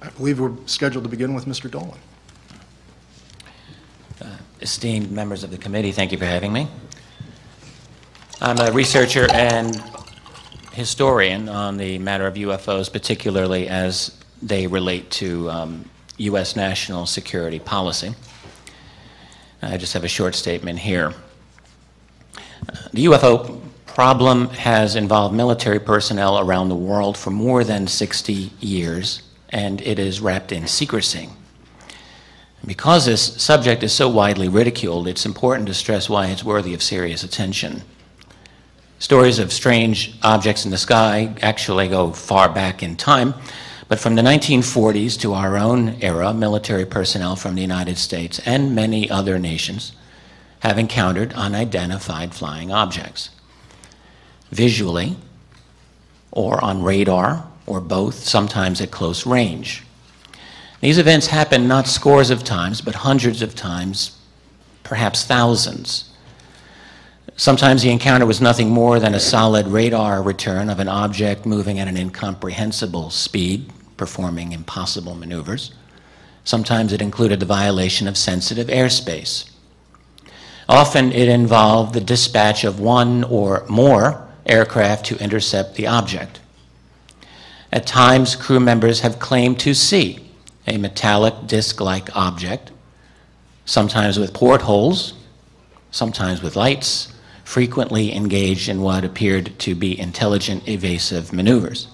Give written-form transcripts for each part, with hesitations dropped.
I believe we're scheduled to begin with Mr. Dolan. Esteemed members of the committee, thank you for having me. I'm a researcher and historian on the matter of UFOs, particularly as they relate to U.S. national security policy. I just have a short statement here. The UFO problem has involved military personnel around the world for more than 60 years, and it is wrapped in secrecy. Because this subject is so widely ridiculed, it's important to stress why it's worthy of serious attention. Stories of strange objects in the sky actually go far back in time, but from the 1940s to our own era, military personnel from the United States and many other nations have encountered unidentified flying objects, visually or on radar or both, sometimes at close range. These events happen not scores of times, but hundreds of times, perhaps thousands. Sometimes the encounter was nothing more than a solid radar return of an object moving at an incomprehensible speed, performing impossible maneuvers. Sometimes it included the violation of sensitive airspace. Often it involved the dispatch of one or more aircraft to intercept the object. At times, crew members have claimed to see a metallic disc-like object, sometimes with portholes, sometimes with lights, frequently engaged in what appeared to be intelligent evasive maneuvers.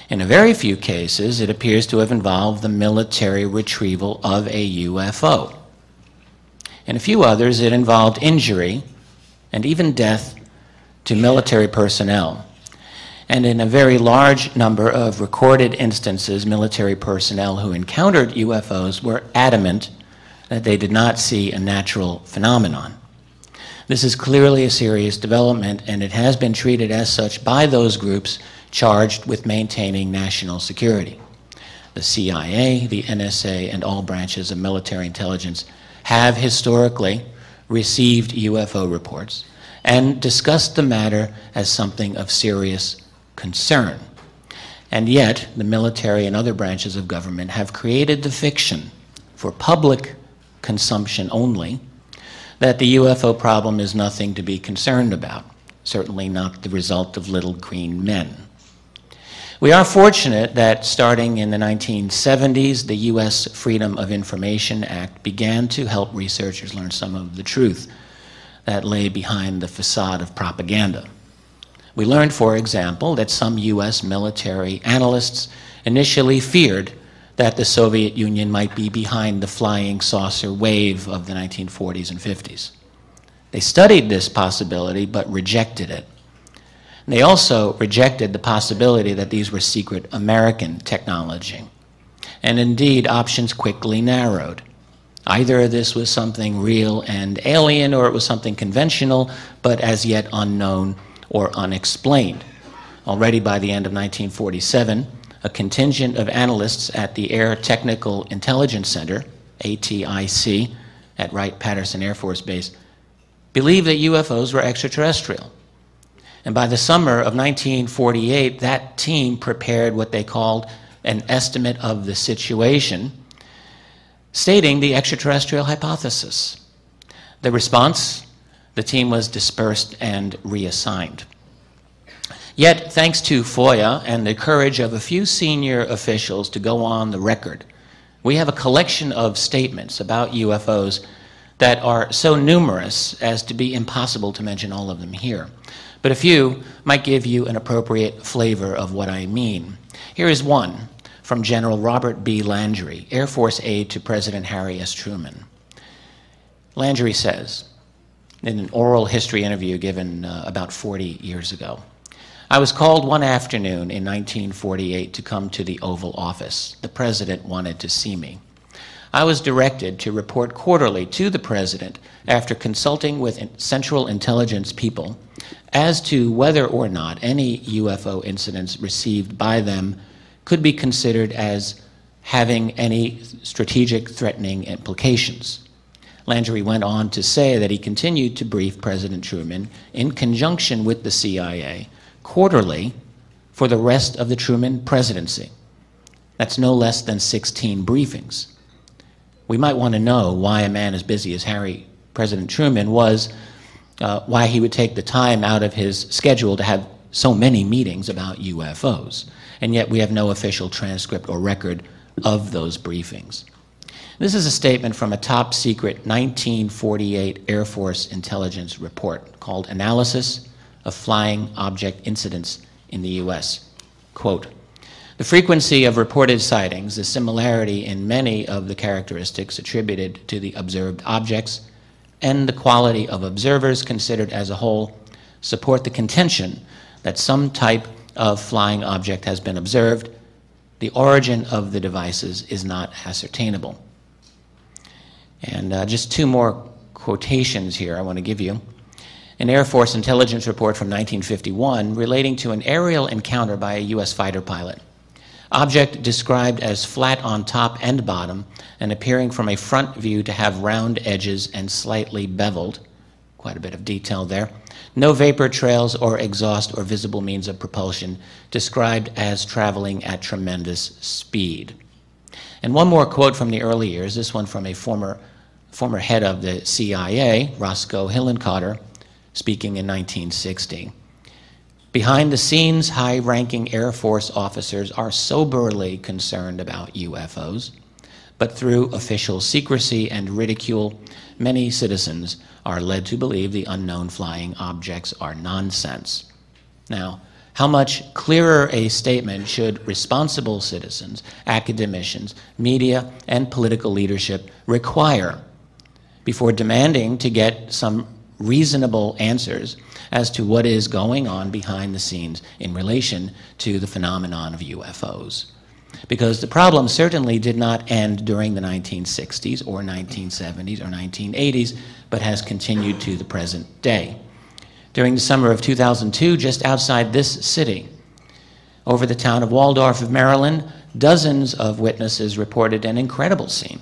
In a very few cases, it appears to have involved the military retrieval of a UFO. In a few others, it involved injury and even death to military personnel. And in a very large number of recorded instances, military personnel who encountered UFOs were adamant that they did not see a natural phenomenon. This is clearly a serious development, and it has been treated as such by those groups charged with maintaining national security. The CIA, the NSA, and all branches of military intelligence have historically received UFO reports and discussed the matter as something of serious concern. And yet, the military and other branches of government have created the fiction, for public consumption only, that the UFO problem is nothing to be concerned about, certainly not the result of little green men. We are fortunate that starting in the 1970s, the U.S. Freedom of Information Act began to help researchers learn some of the truth that lay behind the facade of propaganda. We learned, for example, that some U.S. military analysts initially feared that the Soviet Union might be behind the flying saucer wave of the 1940s and 50s. They studied this possibility but rejected it. They also rejected the possibility that these were secret American technology. And indeed, options quickly narrowed. Either this was something real and alien, or it was something conventional but as yet unknown or unexplained. Already by the end of 1947, a contingent of analysts at the Air Technical Intelligence Center, ATIC, at Wright-Patterson Air Force Base, believed that UFOs were extraterrestrial. And by the summer of 1948, that team prepared what they called an estimate of the situation, stating the extraterrestrial hypothesis. The response: the team was dispersed and reassigned. Yet, thanks to FOIA and the courage of a few senior officials to go on the record, we have a collection of statements about UFOs that are so numerous as to be impossible to mention all of them here. But a few might give you an appropriate flavor of what I mean. Here is one from General Robert B. Landry, Air Force aide to President Harry S. Truman. Landry says, in an oral history interview given about 40 years ago, "I was called one afternoon in 1948 to come to the Oval Office. The President wanted to see me. I was directed to report quarterly to the President after consulting with Central Intelligence people as to whether or not any UFO incidents received by them could be considered as having any strategic threatening implications." Landry went on to say that he continued to brief President Truman in conjunction with the CIA quarterly for the rest of the Truman presidency. That's no less than 16 briefings. We might want to know why a man as busy as President Truman was, why he would take the time out of his schedule to have so many meetings about UFOs. And yet we have no official transcript or record of those briefings. This is a statement from a top secret 1948 Air Force intelligence report called Analysis of Flying Object Incidents in the U.S. Quote, "The frequency of reported sightings, the similarity in many of the characteristics attributed to the observed objects, and the quality of observers considered as a whole support the contention that some type of flying object has been observed. The origin of the devices is not ascertainable." And just two more quotations here I want to give you. An Air Force intelligence report from 1951 relating to an aerial encounter by a U.S. fighter pilot. Object described as flat on top and bottom and appearing from a front view to have round edges and slightly beveled. Quite a bit of detail there. No vapor trails or exhaust or visible means of propulsion, described as traveling at tremendous speed. And one more quote from the early years, this one from a former head of the CIA, Roscoe Hillenkotter, speaking in 1960. "Behind the scenes, high-ranking Air Force officers are soberly concerned about UFOs, but through official secrecy and ridicule, many citizens are led to believe the unknown flying objects are nonsense." Now, how much clearer a statement should responsible citizens, academicians, media, and political leadership require before demanding to get some reasonable answers as to what is going on behind the scenes in relation to the phenomenon of UFOs? Because the problem certainly did not end during the 1960s or 1970s or 1980s, but has continued to the present day. During the summer of 2002, just outside this city, over the town of Waldorf of Maryland, dozens of witnesses reported an incredible scene.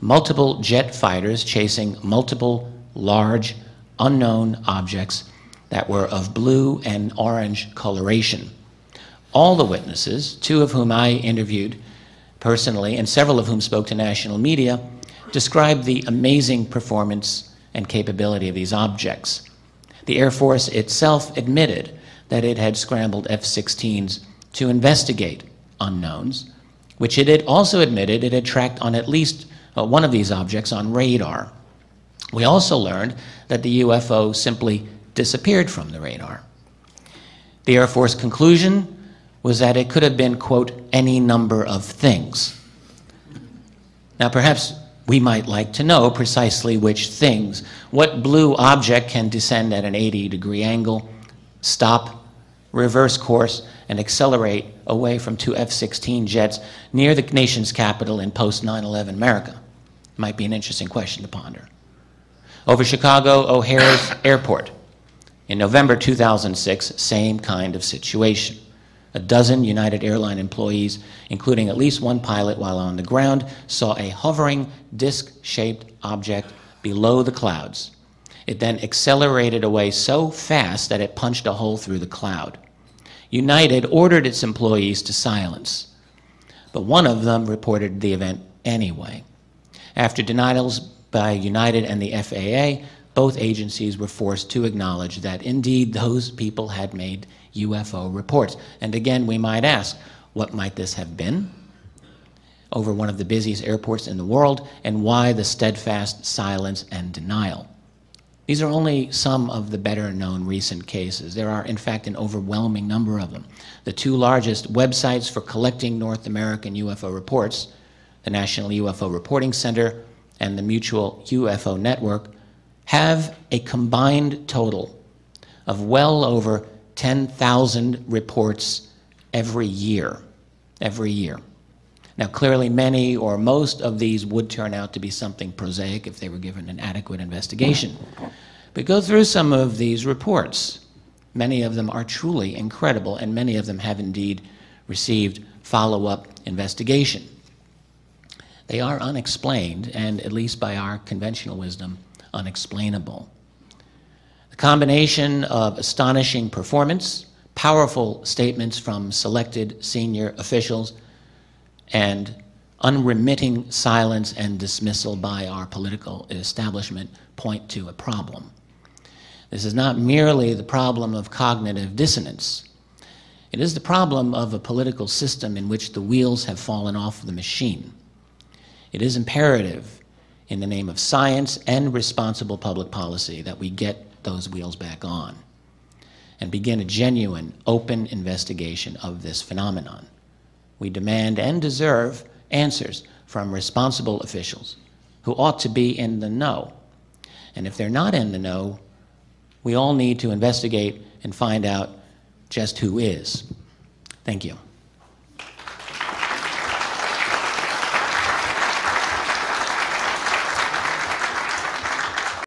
Multiple jet fighters chasing multiple large, unknown objects that were of blue and orange coloration. All the witnesses, two of whom I interviewed personally and several of whom spoke to national media, described the amazing performance and capability of these objects. The Air Force itself admitted that it had scrambled F-16s to investigate unknowns, which it had also admitted it had tracked on at least one of these objects on radar. We also learned that the UFO simply disappeared from the radar. The Air Force conclusion was that it could have been, quote, any number of things. Now, perhaps we might like to know precisely which things. What blue object can descend at an 80-degree angle, stop, reverse course, and accelerate away from two F-16 jets near the nation's capital in post-9/11 America? Might be an interesting question to ponder. Over Chicago O'Hare's airport, in November 2006, same kind of situation. A dozen United Airlines employees, including at least one pilot while on the ground, saw a hovering disc-shaped object below the clouds. It then accelerated away so fast that it punched a hole through the cloud. United ordered its employees to silence, but one of them reported the event anyway. After denials by United and the FAA, both agencies were forced to acknowledge that indeed those people had made UFO reports. And again, we might ask, what might this have been over one of the busiest airports in the world, and why the steadfast silence and denial? These are only some of the better-known recent cases. There are, in fact, an overwhelming number of them. The two largest websites for collecting North American UFO reports, the National UFO Reporting Center and the Mutual UFO Network, have a combined total of well over 10,000 reports every year. Every year. Now, clearly, many or most of these would turn out to be something prosaic if they were given an adequate investigation. But go through some of these reports. Many of them are truly incredible, and many of them have indeed received follow-up investigation. They are unexplained, and at least by our conventional wisdom, unexplainable. The combination of astonishing performance, powerful statements from selected senior officials, and unremitting silence and dismissal by our political establishment point to a problem. This is not merely the problem of cognitive dissonance. It is the problem of a political system in which the wheels have fallen off the machine. It is imperative, in the name of science and responsible public policy, that we get those wheels back on and begin a genuine, open investigation of this phenomenon. We demand and deserve answers from responsible officials who ought to be in the know. And if they're not in the know, we all need to investigate and find out just who is. Thank you.